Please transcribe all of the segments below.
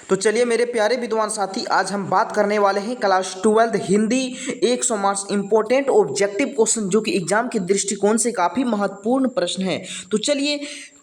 तो चलिए मेरे प्यारे विद्वान साथी, आज हम बात करने वाले हैं class 12 Hindi 100 marks important objective question, जो कि एग्जाम के दृष्टिकोण से काफ़ी महत्वपूर्ण प्रश्न है। तो चलिए,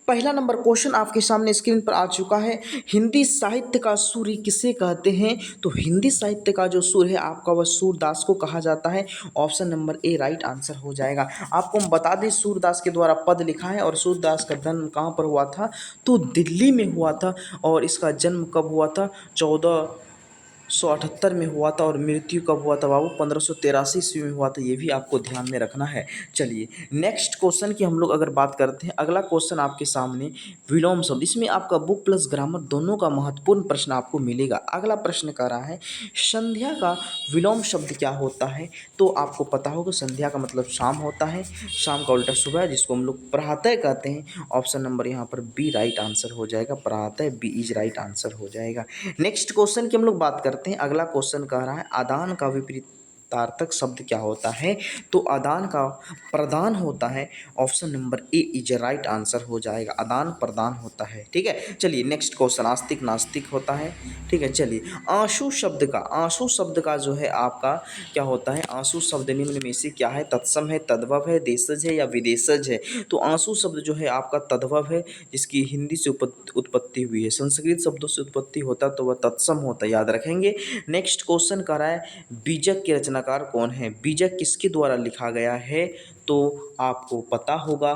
पहला नंबर क्वेश्चन आपके सामने स्क्रीन पर आ चुका है। हिंदी साहित्य का सूर्य किसे कहते हैं? तो हिंदी साहित्य का जो सूर्य है आपका, वह सूरदास को कहा जाता है। Option number A right answer हो जाएगा। आपको हम बता दें, सूरदास के द्वारा पद लिखा है और सूरदास का जन्म कहाँ पर हुआ था? तो दिल्ली में हुआ था। और इसका जन्म कब हुआ था? 1478 में हुआ था। और मृत्यु कब हुआ था बाबू? 1583 ईस्वी में हुआ था। ये भी आपको ध्यान में रखना है। चलिए नेक्स्ट क्वेश्चन की हम लोग अगर बात करते हैं, अगला क्वेश्चन आपके सामने विलोम शब्द, इसमें आपका बुक प्लस ग्रामर दोनों का महत्वपूर्ण प्रश्न आपको मिलेगा। अगला प्रश्न कह रहा है, संध्या का विलोम शब्द क्या होता है? तो आपको पता होगा, संध्या का मतलब शाम होता है। शाम का उल्टा सुबह, जिसको हम लोग प्रातः कहते हैं। ऑप्शन नंबर यहाँ पर बी राइट आंसर हो जाएगा। प्रातः बी इज राइट आंसर हो जाएगा। नेक्स्ट क्वेश्चन की हम लोग बात करते हैं। अगला क्वेश्चन कह रहा है, आदान का विपरीतार्थक शब्द क्या होता है? तो आदान का प्रदान होता है। Option number A is right answer हो जाएगा। आदान प्रदान होता है। ठीक है, चलिए नेक्स्ट क्वेश्चन, आस्तिक नास्तिक होता है। ठीक है, चलिए आंसू शब्द का जो है आपका क्या होता है? आंसू शब्द निम्न में से क्या है? तत्सम है, तद्भव है, देशज है या विदेशज है? तो आंसू शब्द जो है आपका तद्भव है, जिसकी हिंदी से उत्पत्ति हुई है। संस्कृत शब्दों से उत्पत्ति होता तो वह तत्सम होता, याद रखेंगे। नेक्स्ट क्वेश्चन कर रहा है, बीजक के रचनाकार कौन है? बीजक किसके द्वारा लिखा गया है? तो आपको पता होगा,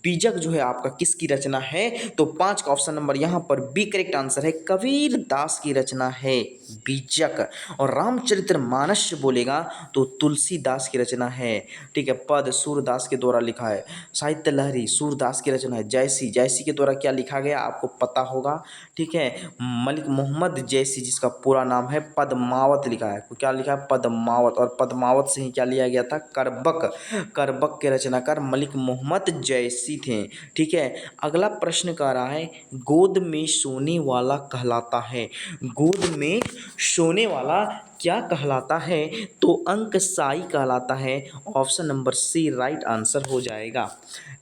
बीजक जो है आपका किसकी रचना है? तो 5 का ऑप्शन नंबर यहाँ पर बी करेक्ट आंसर है। कबीर दास की रचना है बीजक। और रामचरितमानस बोलेगा तो तुलसीदास की रचना है। ठीक है, पद सूरदास के द्वारा लिखा है। साहित्य लहरी सूरदास की रचना है। जैसी के द्वारा क्या लिखा गया आपको पता होगा। ठीक है, मलिक मोहम्मद जैसी, जिसका पूरा नाम है पद्मावत लिखा है। क्या लिखा है? पद्मावत। और पद्मावत से ही क्या लिया गया था? करबक के रचनाकार मलिक मोहम्मद जैसी थे। ठीक है, अगला प्रश्न कह रहा है, गोद में सोने वाला कहलाता है। गोद में सोने वाला क्या कहलाता है? तो अंकशाई कहलाता है। Option number C right answer हो जाएगा।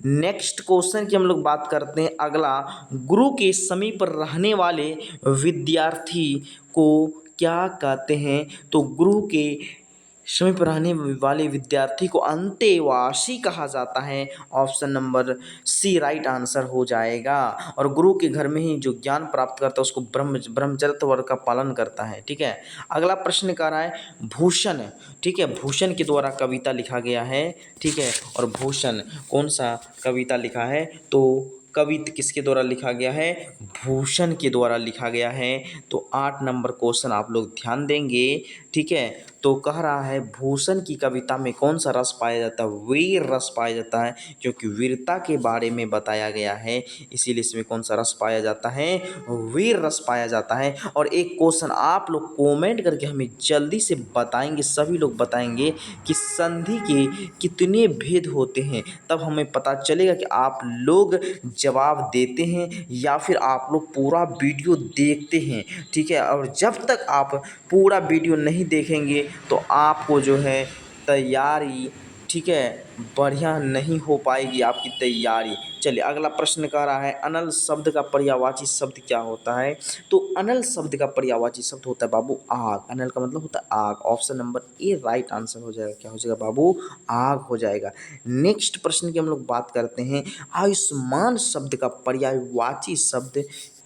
नेक्स्ट क्वेश्चन की हम लोग बात करते हैं। अगला, गुरु के समीप रहने वाले विद्यार्थी को क्या कहते हैं? तो गुरु के समीप रहने वाले विद्यार्थी को अंतेवासी कहा जाता है। Option number C right answer हो जाएगा। और गुरु के घर में ही जो ज्ञान प्राप्त करता है उसको ब्रह्मचर्य वर्ग का पालन करता है। ठीक है, अगला प्रश्न कह रहा है, भूषण। ठीक है, भूषण के द्वारा कविता लिखा गया है। ठीक है, और भूषण कौन सा कविता लिखा है? तो कविता किसके द्वारा लिखा गया है? भूषण के द्वारा लिखा गया है। तो 8 नंबर क्वेश्चन आप लोग ध्यान देंगे। ठीक है, तो कह रहा है, भूषण की कविता में कौन सा रस पाया जाता है? वीर रस पाया जाता है, क्योंकि वीरता के बारे में बताया गया है, इसीलिए इसमें कौन सा रस पाया जाता है? वीर रस पाया जाता है। और एक क्वेश्चन आप लोग कमेंट करके हमें जल्दी से बताएंगे, सभी लोग बताएंगे कि संधि के कितने भेद होते हैं, तब हमें पता चलेगा कि आप लोग जवाब देते हैं या फिर आप लोग पूरा वीडियो देखते हैं। ठीक है, और जब तक आप पूरा वीडियो नहीं देखेंगे तो आपको जो है तैयारी, ठीक है, बढ़िया नहीं हो पाएगी आपकी तैयारी। चलिए अगला प्रश्न कह रहा है, अनल शब्द का पर्यायवाची शब्द क्या होता है? तो अनल शब्द का पर्यायवाची शब्द होता है बाबू आग। अनल का मतलब होता है आग। Option number A right answer हो जाएगा। क्या हो जाएगा बाबू? आग हो जाएगा। नेक्स्ट प्रश्न की हम लोग बात करते हैं, आयुष्मान शब्द का पर्यायवाची शब्द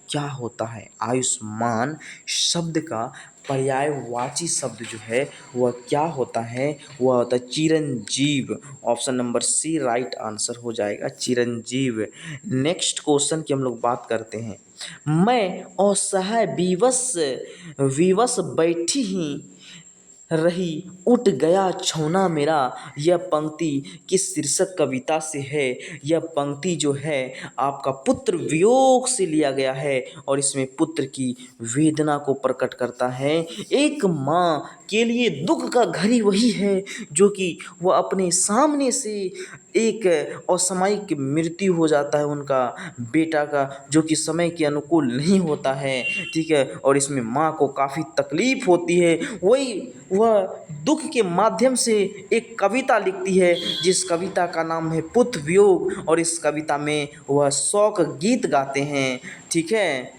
क्या होता है? आयुष्मान शब्द का पर्यायवाची शब्द जो है वह क्या होता है? वह होता है चिरंजीव। Option number C right answer हो जाएगा, चिरंजीव। नेक्स्ट क्वेश्चन की हम लोग बात करते हैं, मैं असहाय विवश विवश बैठी ही रही उठ गया छौना मेरा। यह पंक्ति किस शीर्षक कविता से है? यह पंक्ति जो है आपका पुत्र वियोग से लिया गया है, और इसमें पुत्र की वेदना को प्रकट करता है। एक माँ के लिए दुख का घड़ी वही है जो कि वह अपने सामने से एक असामयिक मृत्यु हो जाता है उनका बेटा का, जो कि समय के अनुकूल नहीं होता है। ठीक है, और इसमें माँ को काफ़ी तकलीफ होती है। वह दुख के माध्यम से एक कविता लिखती है, जिस कविता का नाम है पुत्र वियोग, और इस कविता में वह शोक गीत गाते हैं। ठीक है,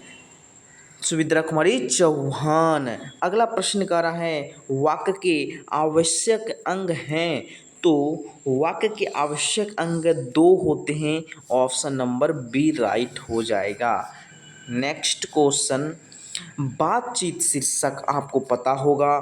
सुविद्रा कुमारी चौहान। अगला प्रश्न कह रहा है वाक्य के आवश्यक अंग हैं, तो वाक्य के आवश्यक अंग दो होते हैं। ऑप्शन नंबर बी राइट हो जाएगा। नेक्स्ट क्वेश्चन, बातचीत शीर्षक आपको पता होगा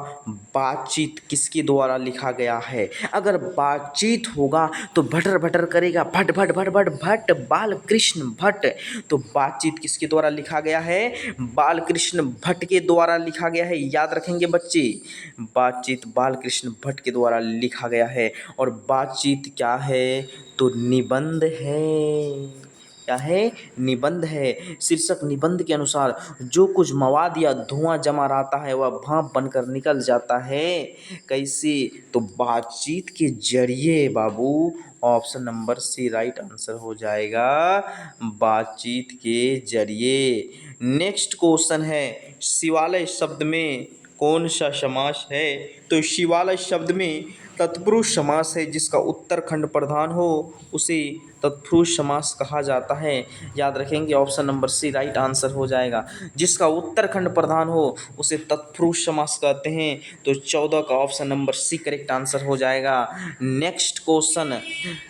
बातचीत किसके द्वारा लिखा गया है। अगर बातचीत होगा तो भटर भटर करेगा, भट भट भट भट भट बाल कृष्ण भट्ट। तो बातचीत किसके द्वारा लिखा गया है, बाल कृष्ण भट्ट के द्वारा लिखा गया है। याद रखेंगे बच्चे, बातचीत बाल कृष्ण भट्ट के द्वारा लिखा गया है। और बातचीत क्या है, तो निबंध है। क्या है, निबंध है। शीर्षक निबंध के अनुसार जो कुछ मवाद या धुआं जमा रहता है वह भाप बनकर निकल जाता है। कैसे, तो बातचीत के जरिए बाबू। Option number C right answer हो जाएगा, बातचीत के जरिए। नेक्स्ट क्वेश्चन है शिवालय शब्द में कौन सा समास है। तो शिवालय शब्द में तत्पुरुष समास है। जिसका उत्तरखंड प्रधान हो उसे तत्पुरुष समास कहा जाता है। याद रखेंगे, option number C right answer हो जाएगा। जिसका उत्तरखंड प्रधान हो उसे तत्पुरुष समास कहते हैं। तो 14 का option number C correct answer हो जाएगा। नेक्स्ट क्वेश्चन,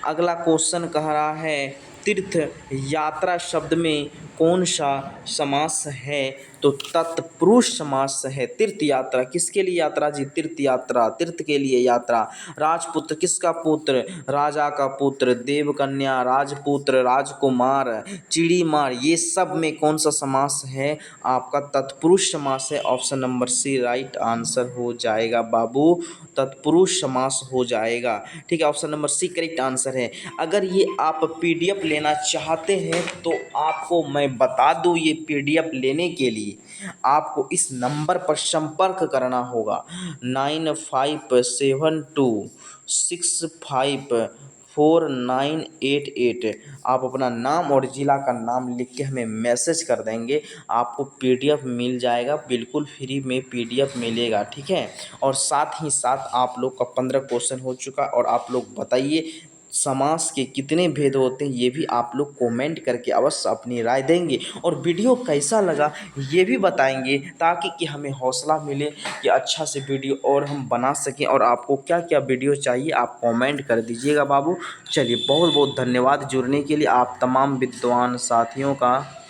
अगला क्वेश्चन कह रहा है तीर्थ यात्रा शब्द में कौन सा समास है। तो तत्पुरुष समास है। तीर्थ यात्रा किसके लिए यात्रा जी, तीर्थ यात्रा, तीर्थ के लिए यात्रा। राजपुत्र किसका पुत्र, राजा का पुत्र। देवकन्या, राजपुत्र, राजकुमार, चिड़ीमार, ये सब में कौन सा समास है, आपका तत्पुरुष समास है। Option number C right answer हो जाएगा बाबू, तत्पुरुष समास हो जाएगा। ठीक है, option number C correct answer है। अगर ये आप पीडीएफ लेना चाहते हैं तो आपको मैं बता दूं, ये पीडीएफ लेने के लिए आपको इस नंबर पर संपर्क करना होगा 9572654988। आप अपना नाम और ज़िला का नाम लिख के हमें मैसेज कर देंगे, आपको पीडीएफ मिल जाएगा। बिल्कुल फ्री में पीडीएफ मिलेगा, ठीक है। और साथ ही साथ आप लोग का 15 क्वेश्चन हो चुका। और आप लोग बताइए समास के कितने भेद होते हैं, ये भी आप लोग कमेंट करके अवश्य अपनी राय देंगे। और वीडियो कैसा लगा ये भी बताएंगे, ताकि कि हमें हौसला मिले कि अच्छा से वीडियो और हम बना सकें। और आपको क्या क्या वीडियो चाहिए आप कमेंट कर दीजिएगा बाबू। चलिए, बहुत बहुत धन्यवाद जुड़ने के लिए आप तमाम विद्वान साथियों का।